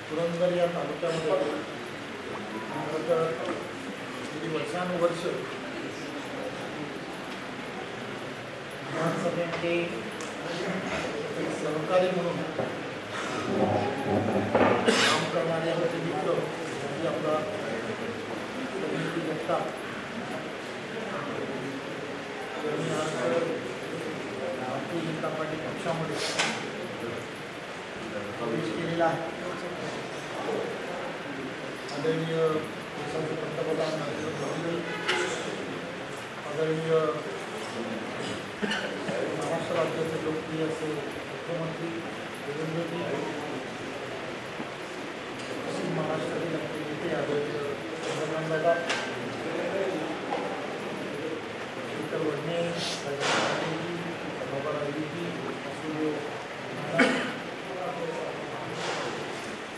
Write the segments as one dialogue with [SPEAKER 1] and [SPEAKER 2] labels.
[SPEAKER 1] पुरंदर या तालुक्यामध्ये खरं तर गेली वर्षानुवर्ष विधानसभेचे सहकारी म्हणून काम करणारे आमचे मित्र म्हणजे आपला जगताप यांनी आज भारतीय जनता पार्टी पक्षामध्ये प्रवेश केलेला आहे. आदरणीय देशाचे पंतप्रधान नरेंद्र मोदी, आदरणीय महाराष्ट्र राज्याचे लोकप्रिय असे मुख्यमंत्री देवेंद्रजी, पश्चिम महाराष्ट्रातील आपले नेते आदरणीय चंद्रकांतदादा, शेखर वडणे, बाबारावजी, वासुदेव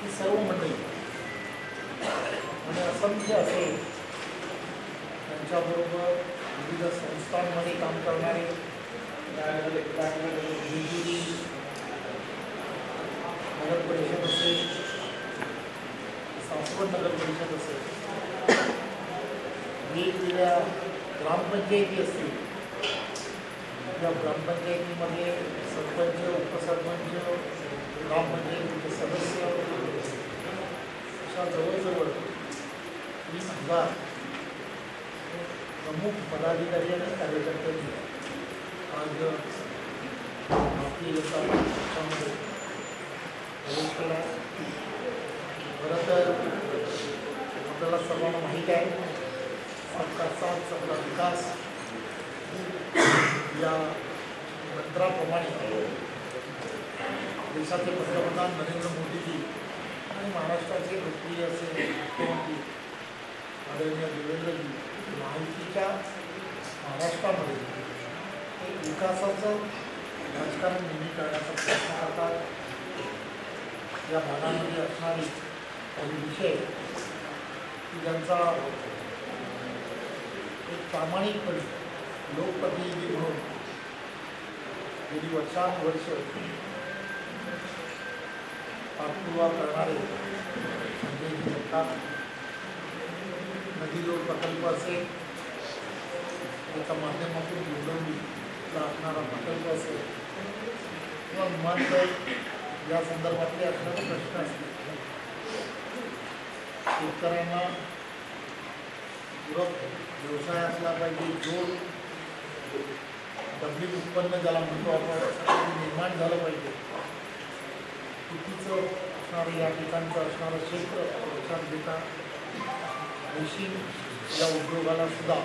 [SPEAKER 1] ही सर्व मंडळी आणि असंख्य असे त्यांच्याबरोबर विविध संस्थांमध्ये काम करणारे बीजेपी नगर परिषद असेल, सासवड नगर परिषद असेल, वेगवेगळ्या ग्रामपंचायती असतील, या ग्रामपंचायतीमध्ये सरपंच, उपसरपंच, ग्रामपंचायतीचे सदस्य अशा जवळजवळ 30,000 प्रमुख पदाधिकारी आणि कार्यकर्त्यांनी आज भारतीय जनता पक्षामध्ये प्रवेश केला. खरं तर आपल्याला सर्वांना माहीत आहे, सबका साथ सबका विकास या मंत्राप्रमाणे देशाचे पंतप्रधान नरेंद्र मोदीजी आणि महाराष्ट्राचे लोकप्रिय असे मुख्यमंत्री आदरणीय देवेंद्रजी माहितीच्या महाराष्ट्रामध्ये एक विकासाचं राजकारण नेहमी करण्याचा प्रयत्न करतात. या भागामध्ये असणारी काही विषय की ज्यांचा एक प्रामाणिकपणे लोकप्रतिनिधी म्हणून गेली वर्षानुवर्ष पाठपुरावा करणारे संजय जगताप, नदी जोड प्रकल्प असेल, त्याच्या माध्यमातून गोंदवलीला असणारा प्रकल्प असेल किंवा विमानतळ या संदर्भातले असणारे प्रश्न असतील, शेतकऱ्यांना पूरक व्यवसाय असला पाहिजे, जोड डबली उत्पन्न ज्याला म्हणतो आपण निर्माण झालं पाहिजे, चुकीचं असणारं या ठिकाणचं असणारं क्षेत्र लक्षात घेता रेशीम या उद्योगाला सुद्धा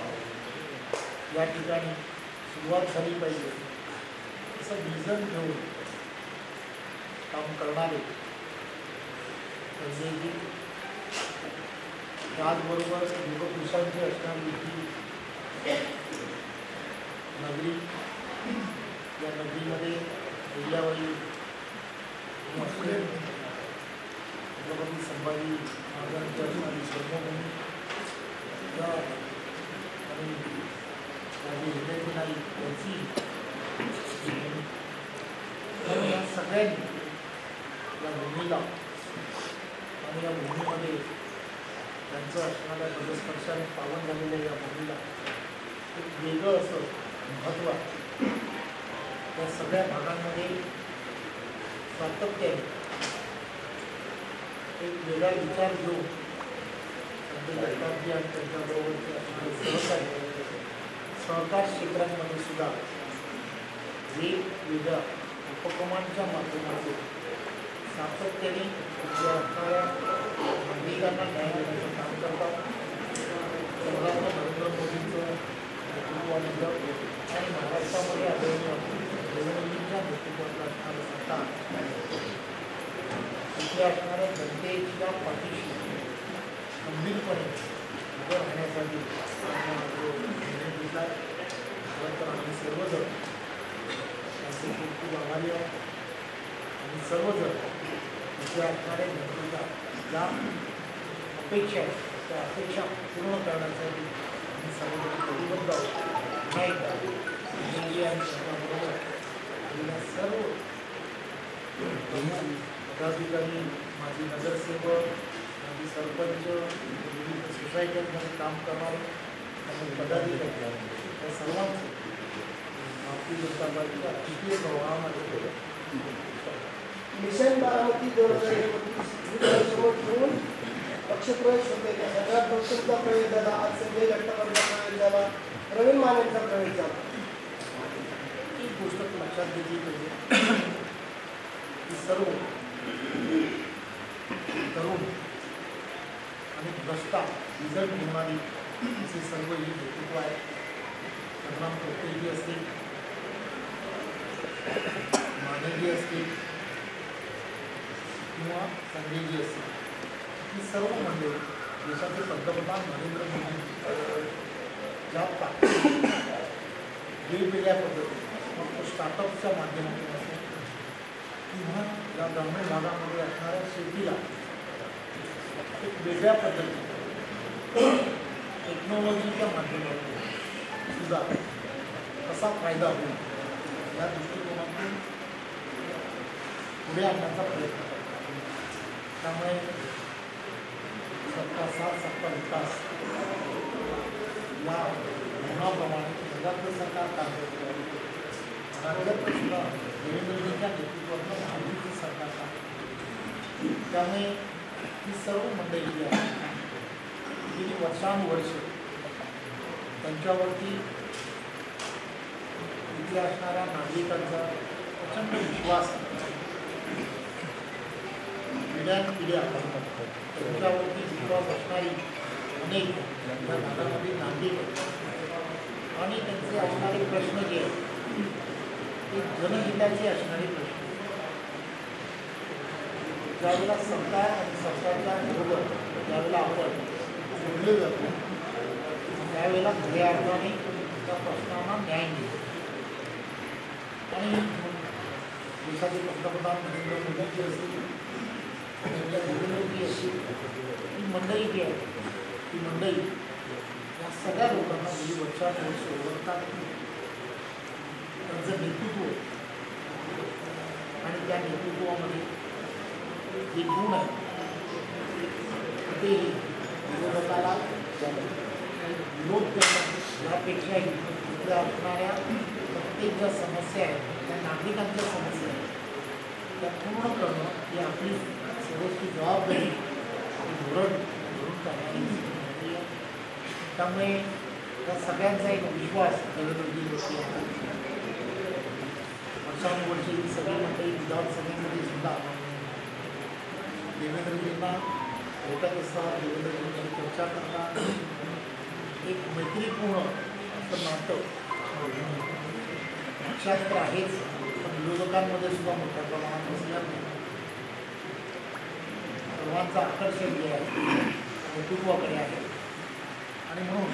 [SPEAKER 1] या ठिकाणी सुरुवात झाली पाहिजे असं विजन घेऊन काम करणारे संजयजी, त्याचबरोबर युगपुरुषांची असणारी ही नगरी, या नगरीमध्ये अहिल्याबाई छत्रपती संभाजी महाराजांच्या जन्मभूमी आणि राजे हिंदवी नाईक यांची या सगळ्यांनी या भूमीला आणि या भूमीमध्ये त्यांचं असणाऱ्या पदस्पर्शाने पावन झालेल्या या भूमीला एक वेगळं असं महत्त्व आहे. या सगळ्या भागांमध्ये सातत्याने एक वेगळा विचार घेऊन संजय जगतापजी आणि त्यांच्याबरोबरचे असणारे सहकार क्षेत्रांमध्ये सुद्धा वेगवेगळ्या उपक्रमांच्या माध्यमातून सातत्याने असणाऱ्या नागरिकांना न्याय देण्याचं काम करतात. पंतप्रधान नरेंद्र मोदींचं नेतृत्व आणि महाराष्ट्रामध्ये आदरणीय देवेंद्रजींच्या नेतृत्वात असणारं सरकार इथे असणाऱ्या जनतेच्या पाठीशी गंभीरपणे उभं राहण्यासाठी निर्णय घेतला. तर आम्ही सर्वजण त्यांचे खूप खूप आभारी आहोत आणि सर्वजण इथे असणाऱ्या जनतेच्या ज्या अपेक्षा आहेत त्या अपेक्षा पूर्ण करण्यासाठी आम्ही सर्वजण कटिबद्ध आहोत. पुन्हा एकदा आणि त्याच्याबरोबर सर्व पदाधिकारी, माजी नगरसेवक, माजी सरपंच, विविध सोसायट्यांमध्ये काम करणारे आणि पदाधिकारी या सर्वांचं भारतीय जनता पार्टीच्या राजकीय प्रवाहामध्ये
[SPEAKER 2] मिशन बारामती 2029 समोर ठेवून पक्षप्रवेश होते. त्या सगळ्यात डॉक्टरचा प्रवेश झाला, आज संजय जगतापांचा प्रवेश झाला, प्रवीण मानेंचा प्रवेश झाला.
[SPEAKER 1] एक गोष्ट लक्षात घेतली पाहिजे की सर्व तरुण आणि भ्रष्टा रिझल्ट घेणारी असे सर्व ही नेतृत्व आहे. संग्राम कोटेजी असतील, मानेजी असतील किंवा संजयजी असतील, ही सर्व मंडळी देशाचे पंतप्रधान नरेंद्र मोदी ज्या ताकदीने वेगवेगळ्या पद्धतीने फक्त स्टार्टअपच्या माध्यमातून असेल किंवा या ग्रामीण भागामध्ये असणाऱ्या शेतीला एक वेगळ्या पद्धतीने टेक्नॉलॉजीच्या माध्यमातून सुद्धा कसा फायदा होईल या दृष्टिकोनातून पुढे आणण्याचा प्रयत्न करतात. त्यामुळे सबका साथ सबका विकास या धोरणाप्रमाणे केंद्रातलं सरकार काम करतं, राज्यातलं सुद्धा देवेंद्रजींच्या नेतृत्वातलं महायुतीचं सरकार काम करतं. त्यामुळे ही सर्व मंडळी जी आहे गेली वर्षानुवर्ष त्यांच्यावरती इथे असणाऱ्या नागरिकांचा प्रचंड विश्वास पिढ्यानपिढ्या त्यांच्यावरती विश्वास असणारी अनेक या भागामध्ये नागरिक आणि त्यांचे असणारे प्रश्न जे आहेत ते जनहिताचे असणारे प्रश्न ज्यावेळेला सरकार आणि सरकारच्या बरोबर ज्यावेळेला आपण जोडले जातो त्यावेळेला खऱ्या अर्थाने त्या प्रश्नांना न्याय मिळतो. आणि देशाचे पंतप्रधान नरेंद्र मोदीजी असतील, त्यांच्या देवेंद्रजी असतील, ही मंडळी जी आहे ती मंडळी या सगळ्या लोकांना गेली वर्षानुवर्ष ओळखतात. त्यांचं नेतृत्व आणि त्या नेतृत्वामध्ये जे गुण आहे तेही विरोधकाला विरोध करणं यापेक्षाही तिथल्या असणाऱ्या प्रत्येक ज्या समस्या आहेत त्या नागरिकांच्या समस्या आहेत त्या पूर्ण करणं ही आपली सर्वोच्च जबाबदारी धोरण धरून करणारी. त्यामुळे या सगळ्यांचा एक विश्वास देवेंद्रजीवरती आहे. वर्षानुवर्षे ही सगळी मंडळी विधानसभेमध्ये सुद्धा देवेंद्रजींना भेटत असतात, देवेंद्रजींची चर्चा करतात. एक मैत्रीपूर्ण असं नातं पक्षात तर आहेच, पण विरोधकांमध्ये सुद्धा मोठ्या प्रमाणात असल्याने सर्वांचं आकर्षण जे आहे नेतृत्वाकडे आहे. आणि म्हणून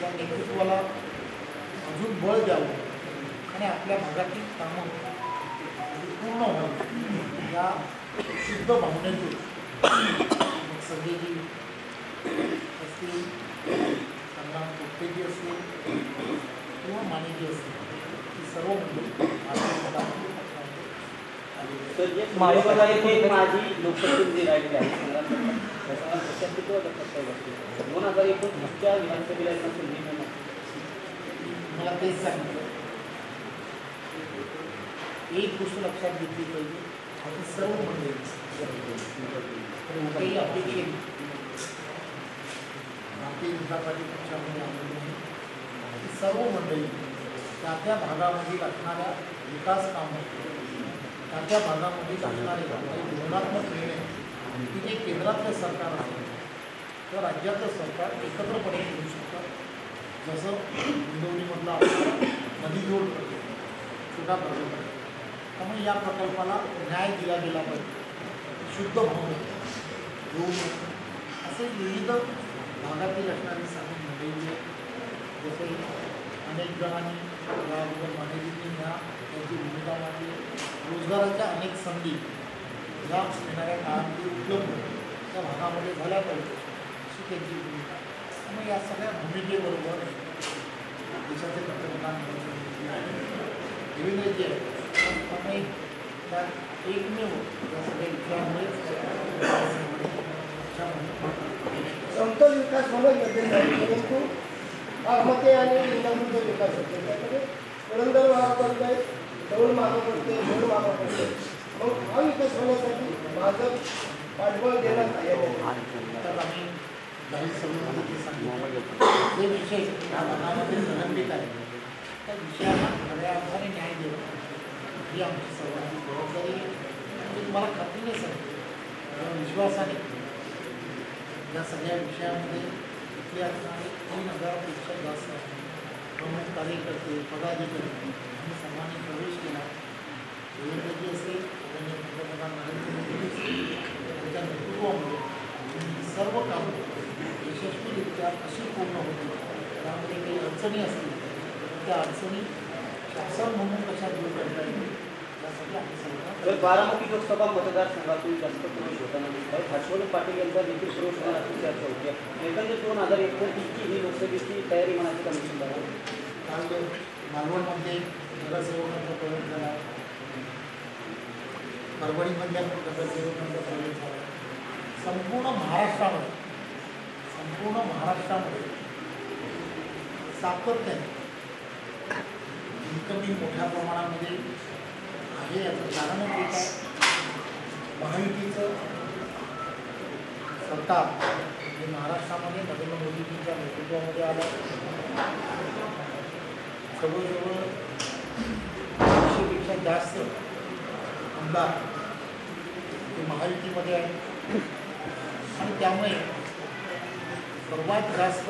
[SPEAKER 1] या नेतृत्वाला अजून बळ द्यावं आणि आपल्या भागातील कामं पूर्ण व्हावं या शुद्ध भावनेतून मग संजयजी असतील, संग्राम कोटेजी असतील किंवा मानेजी असतील, ही सर्व मंडळी
[SPEAKER 3] माझी लोकप्रतिनिधी राहिलेली आहे. संग्राम किती वाजता 2029च्या विधानसभेला
[SPEAKER 1] मला तेच सांगितलं. एक गोष्ट लक्षात घेतली पाहिजे की सर्व मंडळी कोणत्याही अपेक्षेने भारतीय जनता पार्टी पक्षामध्ये आलेली आहे. ही सर्व मंडळी त्या त्या भागामधील असणाऱ्या विकास कामं, त्या त्या भागामध्ये असणारे काही धोरणात्मक निर्णय की जे केंद्रातलं सरकार असेल किंवा राज्यातलं सरकार एकत्रपणे घेऊ शकतं. जसं हिंगोलीमधला आपला नदीजोड छोटा प्रकल्प आहे. त्यामुळे या प्रकल्पाला न्याय दिला गेला पाहिजे, शुद्ध भावना घेऊन असे विविध भागातील असणारी सर्व मंडळी जसे अनेक जणांनी याबद्दल माहिती त्यांची भूमिका मांडली. रोजगाराच्या अनेक संधी या येणाऱ्या काळामध्ये उपलब्ध त्या भागामध्ये झाल्या पाहिजे अशी त्यांची भूमिका. त्यामुळे या सगळ्या भूमिकेबरोबर देशाचे पंतप्रधान देवेंद्रजी आहेत. त्यामुळे त्या एकमेव या सगळ्या विषयामुळेच
[SPEAKER 2] समतोल विकास होणं गरजेचं आहे, परंतु बारामती आणि इंदापूरचा विकास होतो त्यामध्ये पुरंदर मागं पडतंय, दौड मागं पडते, दौड मागं पडते. मग हा विकास होण्यासाठी भाजप पाठबळ देणार नाही.
[SPEAKER 1] तर आम्ही जाहीर सभेमध्ये ते सांगितलं जे विषय ह्या भागामध्ये प्रलंबित आहे त्या विषयाला खऱ्या अर्थाने न्याय देणं ही आमची सर्वांची जबाबदारी आहे. आणि तुम्हाला खात्रीने सांगतो विश्वासाने या सगळ्या विषयामध्ये इथल्या 3,000पेक्षा जास्त प्रमुख कार्यकर्ते पदाधिकारी यांनी सर्वांनी प्रवेश केला. देवेंद्रजी असेल त्यांनी पंतप्रधान नरेंद्र मोदी असेल त्यांच्या नेतृत्वामध्ये सर्व कामं यशस्वीरित्या कशी पूर्ण होती त्यामध्ये काही अडचणी असतील त्या अडचणी शासन म्हणून कशा दूर करता येईल यासाठी आम्ही सर्व
[SPEAKER 3] बारामती लोकसभा मतदारसंघातून जास्त प्रवेश होताना दिसत आहे. हर्षवर्धन पाटील यांचा देखील प्रवेश होणार असल्याची चर्चा होती. एकंदरीत 2029ची ही लोकसभेची तयारी म्हणायची कमिशन झाला.
[SPEAKER 1] काल मालवणमध्ये नगरसेवकांचा प्रवेश झाला, परभणीमधल्या नगरसेवकांचा प्रवेश झाला. संपूर्ण महाराष्ट्रामध्ये सातत्याने इन्कमिंग मोठ्या प्रमाणामध्ये आहे. याचं कारणच एक आहे महायुतीचं सरकार हे महाराष्ट्रामध्ये नरेंद्र मोदीजींच्या नेतृत्वामध्ये आलं. जवळजवळ 100पेक्षा जास्त आमदार हे महायुतीमध्ये आहे आणि त्यामुळे सर्वात जास्त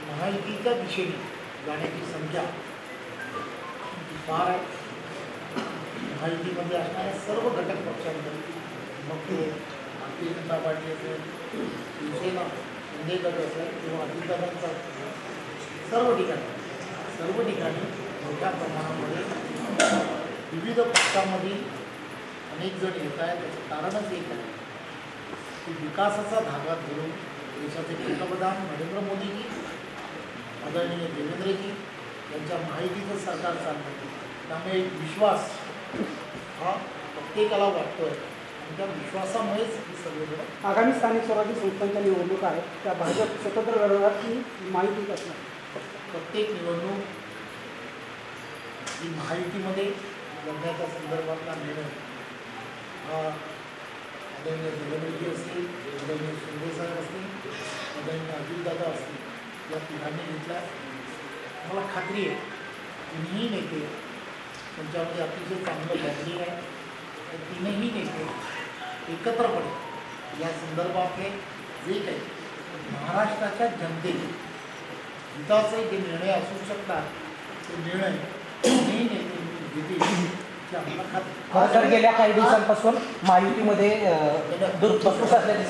[SPEAKER 1] महायुतीच्या दिशेने जाण्याची संख्या फार आहे. महायुतीमध्ये असणाऱ्या सर्व घटक पक्षांमध्ये मग ते भारतीय जनता पार्टी असेल, शिवसेना, शिंदे गट असेल किंवा अजितदादांचा सर्व ठिकाणी मोठ्या प्रमाणामध्ये विविध पक्षांमधील अनेक जण येत आहेत. त्याचं कारणच एक आहे की विकासाचा धागा धरून देशाचे पंतप्रधान नरेंद्र मोदीजी, आदरणीय देवेंद्रजी यांच्या माहितीचं सरकार चालतं. त्यामुळे एक विश्वास हा प्रत्येकाला वाटतो आहे आणि त्या विश्वासामुळेच ही सगळेजण
[SPEAKER 4] आगामी स्थानिक स्वराज्य संस्थांच्या निवडणुका आहेत त्या भाजप स्वतंत्र लढवणार ही माहिती असणार.
[SPEAKER 1] प्रत्येक निवडणूक ही महायुतीमध्ये लढण्याच्या संदर्भातला निर्णय हा आदरणीय देवेंद्रजी असतील, आदरणीय शिंदेसाहेब असतील, आदरणीय अजितदादा असतील या तिघांनी घेतला. मला खात्री आहे तिन्ही नेते त्यांच्यामध्ये अतिशय चांगलं बॉन्डिंग आहे. तीनही नेते एकत्रपणे या संदर्भातले जे काही महाराष्ट्राच्या जनतेचे हिताचे जे निर्णय असू शकतात ते निर्णय तीनही नेते घेतील याची आम्हाला खात्री.
[SPEAKER 4] गेल्या काही दिवसांपासून महायुतीमध्ये दुर्पसपूस असल्याचे